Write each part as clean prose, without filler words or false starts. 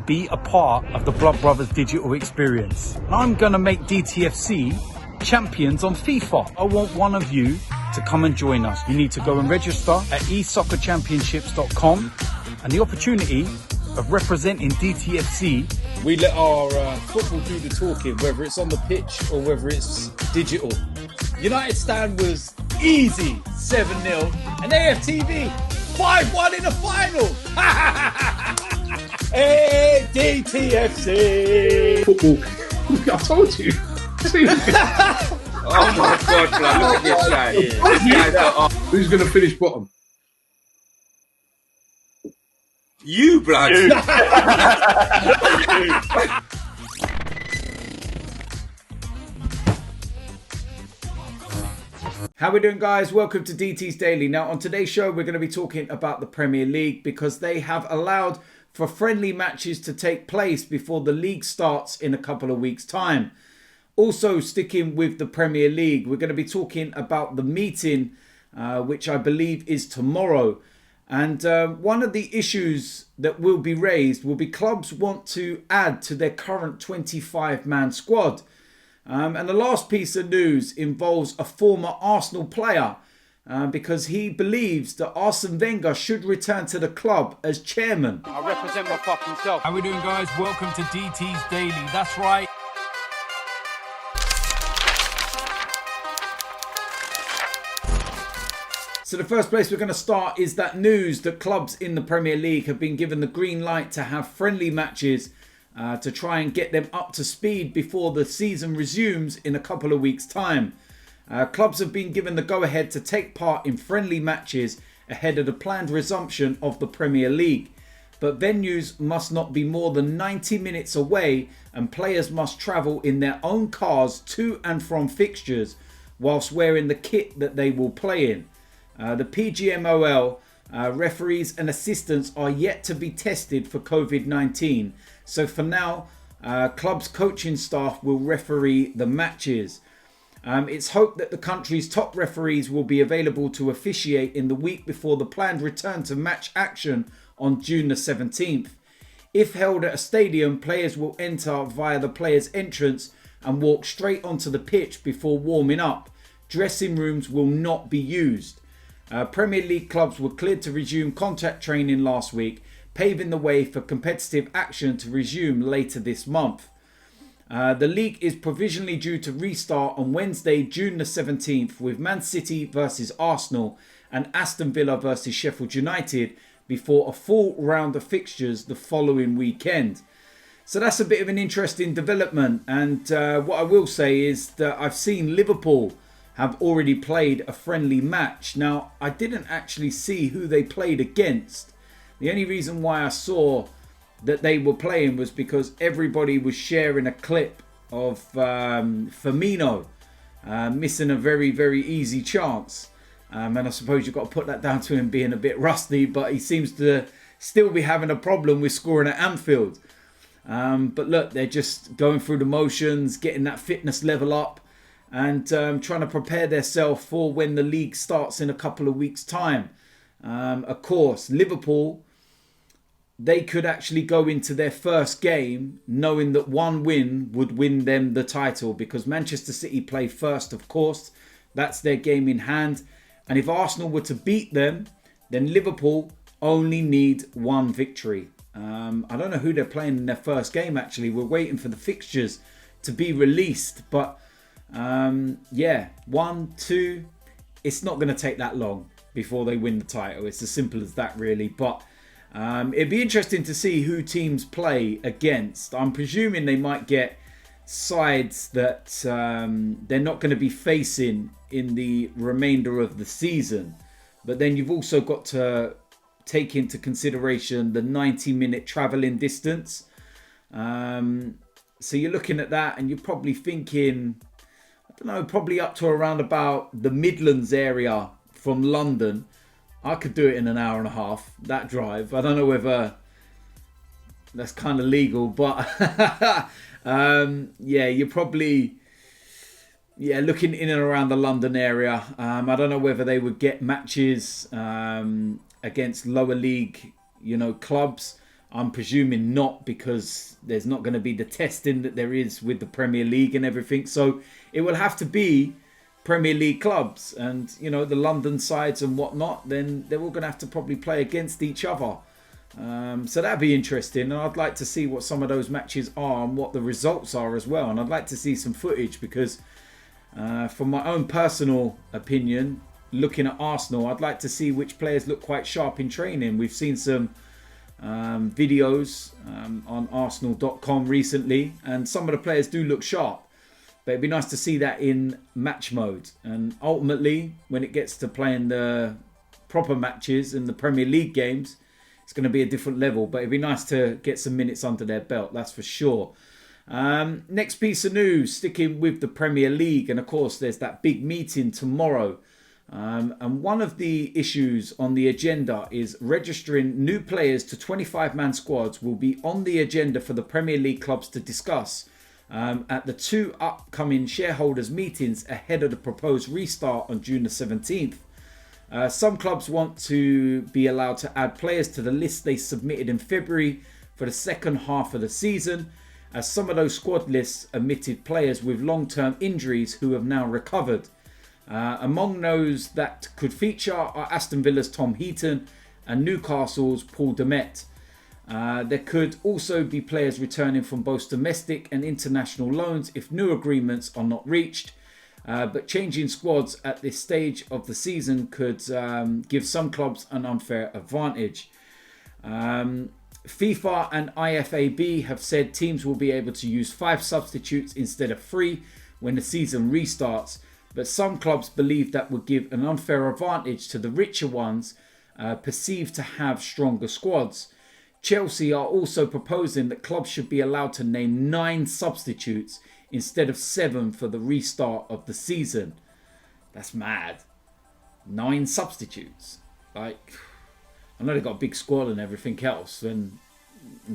be a part of the Blood Brothers digital experience. I'm going to make DTFC champions on FIFA. I want one of you to come and join us. You need to go and register at esoccerchampionships.com, and the opportunity of representing DTFC. We let our football do the talking, whether it's on the pitch or whether it's digital. United stand was easy, 7-0, and AFTV 5-1 in the final. Hey, DTFC! Football. I told you. Oh my God, blood, look at this guy. Who's going to finish bottom? You, blood. How we doing, guys? Welcome to DT's Daily. Now, on today's show, we're going to be talking about the Premier League because they have allowed for friendly matches to take place before the league starts in a couple of weeks' time. Also, sticking with the Premier League, we're going to be talking about the meeting, which I believe is tomorrow. And one of the issues that will be raised will be clubs want to add to their current 25-man squad. And the last piece of news involves a former Arsenal player because he believes that Arsene Wenger should return to the club as chairman. I represent my fucking self. How we doing, guys? Welcome to DT's Daily. That's right. So the first place we're going to start is that news that clubs in the Premier League have been given the green light to have friendly matches to try and get them up to speed before the season resumes in a couple of weeks' time. Clubs have been given the go-ahead to take part in friendly matches ahead of the planned resumption of the Premier League. But venues must not be more than 90 minutes away and players must travel in their own cars to and from fixtures whilst wearing the kit that they will play in. The PGMOL referees and assistants are yet to be tested for COVID-19. So for now, clubs' coaching staff will referee the matches. It's hoped that the country's top referees will be available to officiate in the week before the planned return to match action on June the 17th. If held at a stadium, players will enter via the players' entrance and walk straight onto the pitch before warming up. Dressing rooms will not be used. Premier League clubs were cleared to resume contact training last week, paving the way for competitive action to resume later this month. The league is provisionally due to restart on Wednesday, June the 17th with Man City versus Arsenal and Aston Villa versus Sheffield United before a full round of fixtures the following weekend. So that's a bit of an interesting development, and what I will say is that I've seen Liverpool have already played a friendly match. Now, I didn't actually see who they played against. The only reason why I saw that they were playing was because everybody was sharing a clip of Firmino missing a very, very easy chance. And I suppose you've got to put that down to him being a bit rusty, but he seems to still be having a problem with scoring at Anfield. But look, they're just going through the motions, getting that fitness level up, and trying to prepare themselves for when the league starts in a couple of weeks' time. Of course, Liverpool, they could actually go into their first game knowing that one win would win them the title because Manchester City play first, of course. That's their game in hand. And if Arsenal were to beat them, then Liverpool only need one victory. I don't know who they're playing in their first game, actually. We're waiting for the fixtures to be released. But yeah, 1, 2, it's not going to take that long before they win the title. It's as simple as that, really. But it'd be interesting to see who teams play against. I'm presuming they might get sides that they're not going to be facing in the remainder of the season. But then you've also got to take into consideration the 90-minute travelling distance. So you're looking at that and you're probably thinking, I don't know, probably up to around about the Midlands area from London. I could do it in an hour and a half, that drive. I don't know whether that's kind of legal, but yeah, you're probably looking in and around the London area. I don't know whether they would get matches against lower league, clubs. I'm presuming not, because there's not going to be the testing that there is with the Premier League and everything. So it will have to be Premier League clubs, and the London sides and whatnot. Then they're all going to have to probably play against each other. So that'd be interesting, and I'd like to see what some of those matches are and what the results are as well. And I'd like to see some footage, because from my own personal opinion, looking at Arsenal, I'd like to see which players look quite sharp in training. We've seen some videos on Arsenal.com recently, and some of the players do look sharp. But it'd be nice to see that in match mode. And ultimately, when it gets to playing the proper matches and the Premier League games, it's going to be a different level. But it'd be nice to get some minutes under their belt, that's for sure. Next piece of news, sticking with the Premier League. And of course, there's that big meeting tomorrow. And one of the issues on the agenda is registering new players to 25-man squads will be on the agenda for the Premier League clubs to discuss at the 2 upcoming shareholders meetings ahead of the proposed restart on June the 17th. Some clubs want to be allowed to add players to the list they submitted in February for the second half of the season, as some of those squad lists omitted players with long-term injuries who have now recovered. Among those that could feature are Aston Villa's Tom Heaton and Newcastle's Paul Demet. There could also be players returning from both domestic and international loans if new agreements are not reached. But changing squads at this stage of the season could give some clubs an unfair advantage. FIFA and IFAB have said teams will be able to use 5 substitutes instead of 3 when the season restarts. But some clubs believe that would give an unfair advantage to the richer ones perceived to have stronger squads. Chelsea are also proposing that clubs should be allowed to name 9 substitutes instead of 7 for the restart of the season. That's mad. 9 substitutes. I know they've got a big squad and everything else, and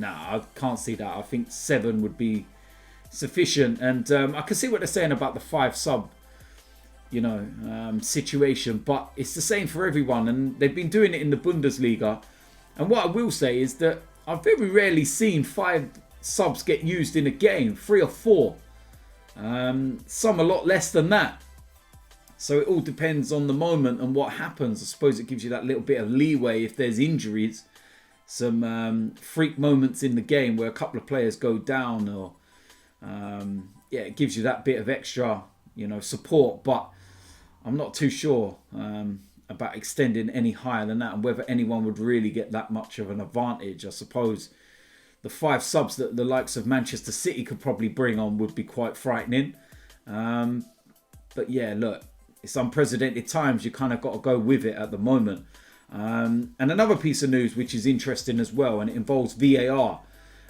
I can't see that. I think 7 would be sufficient. And I can see what they're saying about the 5 sub situation, but it's the same for everyone, and they've been doing it in the Bundesliga. And what I will say is that I've very rarely seen 5 subs get used in a game, 3 or 4. Some a lot less than that. So it all depends on the moment and what happens. I suppose it gives you that little bit of leeway if there's injuries, some freak moments in the game where a couple of players go down, or it gives you that bit of extra support. But I'm not too sure about extending any higher than that, and whether anyone would really get that much of an advantage. I suppose the 5 subs that the likes of Manchester City could probably bring on would be quite frightening. But yeah, look, it's unprecedented times. You kind of got to go with it at the moment. And another piece of news which is interesting as well, and it involves VAR.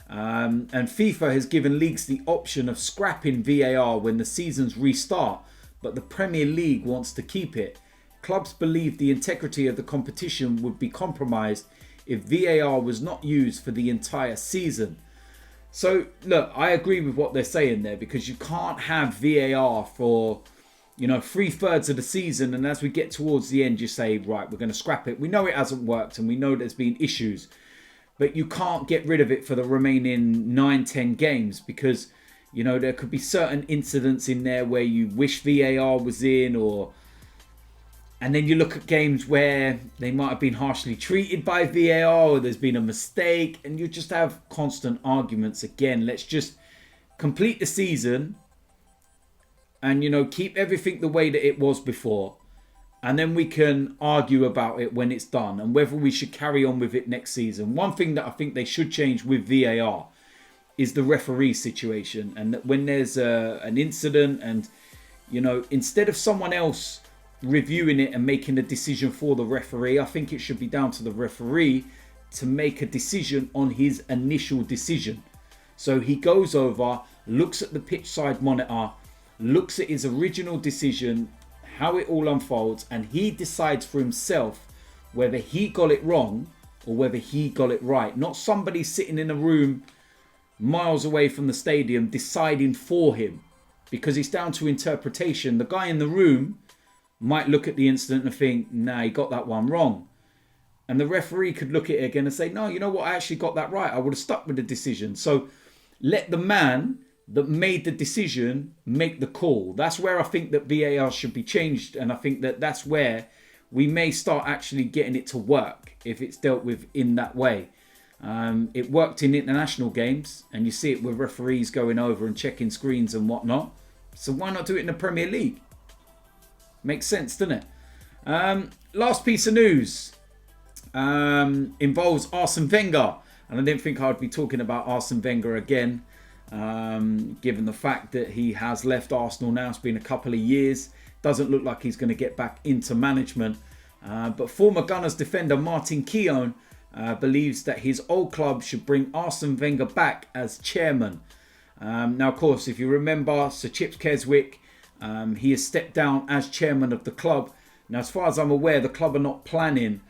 And FIFA has given leagues the option of scrapping VAR when the seasons restart, but the Premier League wants to keep it. Clubs believe the integrity of the competition would be compromised if VAR was not used for the entire season. So, look, I agree with what they're saying there, because you can't have VAR for, 3/3 of the season, and as we get towards the end, you say, right, we're going to scrap it. We know it hasn't worked, and we know there's been issues, but you can't get rid of it for the remaining 9-10 games, because, there could be certain incidents in there where you wish VAR was in, and then you look at games where they might have been harshly treated by VAR, or there's been a mistake, and you just have constant arguments. Again, let's just complete the season and, keep everything the way that it was before. And then we can argue about it when it's done and whether we should carry on with it next season. One thing that I think they should change with VAR is the referee situation. And that when there's an incident and, instead of someone else reviewing it and making a decision for the referee, I think it should be down to the referee to make a decision on his initial decision. So he goes over, looks at the pitch side monitor, looks at his original decision, how it all unfolds, and he decides for himself whether he got it wrong or whether he got it right. Not somebody sitting in a room miles away from the stadium deciding for him, because it's down to interpretation. The guy in the room might look at the incident and think, nah, he got that one wrong. And the referee could look at it again and say, no, you know what? I actually got that right. I would have stuck with the decision. So let the man that made the decision make the call. That's where I think that VAR should be changed. And I think that that's where we may start actually getting it to work if it's dealt with in that way. It worked in international games, and you see it with referees going over and checking screens and whatnot. So why not do it in the Premier League? Makes sense, doesn't it? Last piece of news involves Arsene Wenger. And I didn't think I'd be talking about Arsene Wenger again, given the fact that he has left Arsenal now. It's been a couple of years. Doesn't look like he's going to get back into management. But former Gunners defender Martin Keown believes that his old club should bring Arsene Wenger back as chairman. Now, of course, if you remember Sir Chips Keswick, he has stepped down as chairman of the club. Now, as far as I'm aware, the club are not planning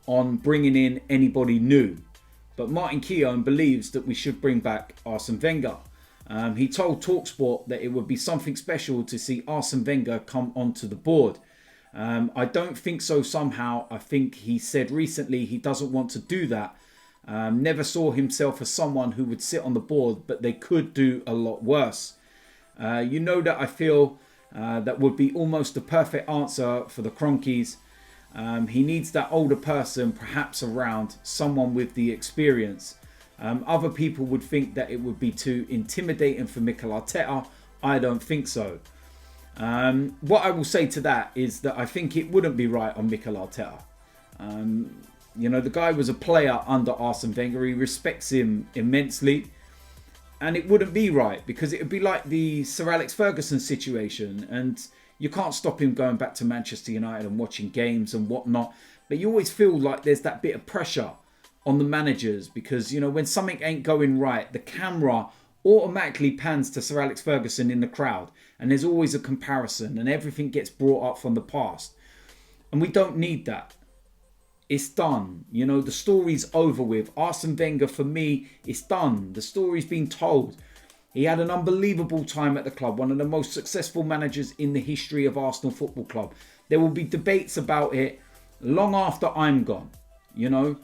on bringing in anybody new. But Martin Keown believes that we should bring back Arsene Wenger. He told TalkSport that it would be something special to see Arsene Wenger come onto the board. I don't think so somehow. I think he said recently he doesn't want to do that. Never saw himself as someone who would sit on the board, but they could do a lot worse. You know that I feel that would be almost the perfect answer for the Cronkies. He needs that older person perhaps around, someone with the experience. Other people would think that it would be too intimidating for Mikel Arteta. I don't think so. What I will say to that is that I think it wouldn't be right on Mikel Arteta. You know, the guy was a player under Arsene Wenger. He respects him immensely. And it wouldn't be right, because it would be like the Sir Alex Ferguson situation. And you can't stop him going back to Manchester United and watching games and whatnot. But you always feel like there's that bit of pressure on the managers, because, you know, when something ain't going right, the camera automatically pans to Sir Alex Ferguson in the crowd. And there's always a comparison, and everything gets brought up from the past. And we don't need that. It's done. You know, the story's over with. Arsene Wenger, for me, it's done. The story's been told. He had an unbelievable time at the club. One of the most successful managers in the history of Arsenal Football Club. There will be debates about it long after I'm gone. You know,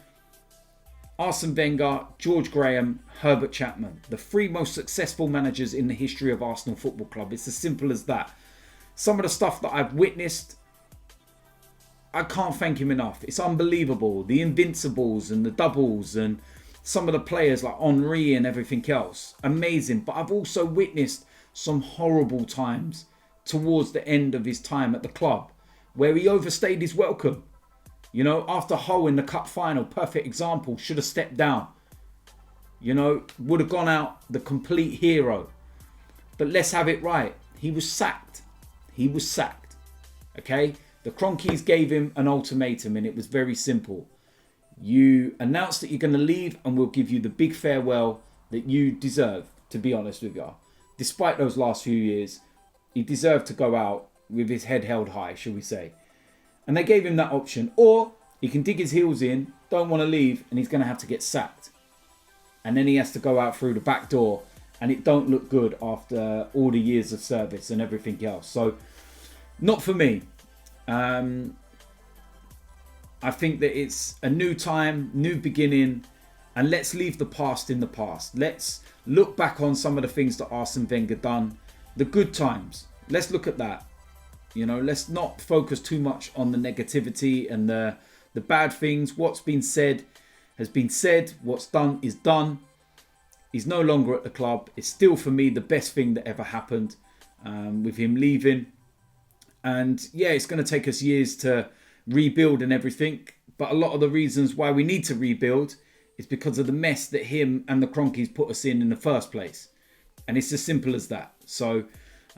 Arsene Wenger, George Graham, Herbert Chapman. The three most successful managers in the history of Arsenal Football Club. It's as simple as that. Some of the stuff that I've witnessed, I can't thank him enough. It's unbelievable. The invincibles and the doubles and some of the players like Henry and everything else. Amazing. But I've also witnessed some horrible times towards the end of his time at the club where he overstayed his welcome. You know, after Hull in the cup final, perfect example, should have stepped down. You know, would have gone out the complete hero. But let's have it right. He was sacked. He was sacked. Okay? The Cronkies gave him an ultimatum, and it was very simple. You announce that you're going to leave, and we'll give you the big farewell that you deserve, to be honest with you. Despite those last few years, he deserved to go out with his head held high, shall we say. And they gave him that option. Or he can dig his heels in, don't want to leave, and he's going to have to get sacked. And then he has to go out through the back door, and it don't look good after all the years of service and everything else. So, not for me. I think that it's a new time, new beginning, and let's leave the past in the past. Let's look back on some of the things that Arsene Wenger done, the good times. Let's look at that. You know, let's not focus too much on the negativity and the bad things. What's been said has been said. What's done is done. He's no longer at the club. It's still, for me, the best thing that ever happened with him leaving. And yeah, it's going to take us years to rebuild and everything. But a lot of the reasons why we need to rebuild is because of the mess that him and the Cronkies put us in the first place. And it's as simple as that. So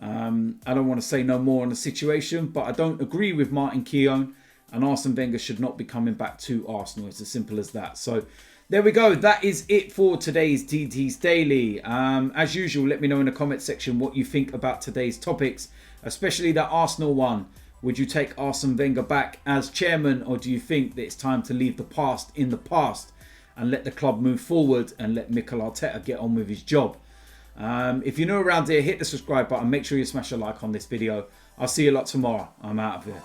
I don't want to say no more on the situation, but I don't agree with Martin Keown, and Arsene Wenger should not be coming back to Arsenal. It's as simple as that. So there we go. That is it for today's DT's Daily. As usual, let me know in the comment section what you think about today's topics, especially that Arsenal one. Would you take Arsene Wenger back as chairman, or do you think that it's time to leave the past in the past and let the club move forward and let Mikel Arteta get on with his job? If you're new around here, hit the subscribe button. Make sure you smash a like on this video. I'll see you lot tomorrow. I'm out of here.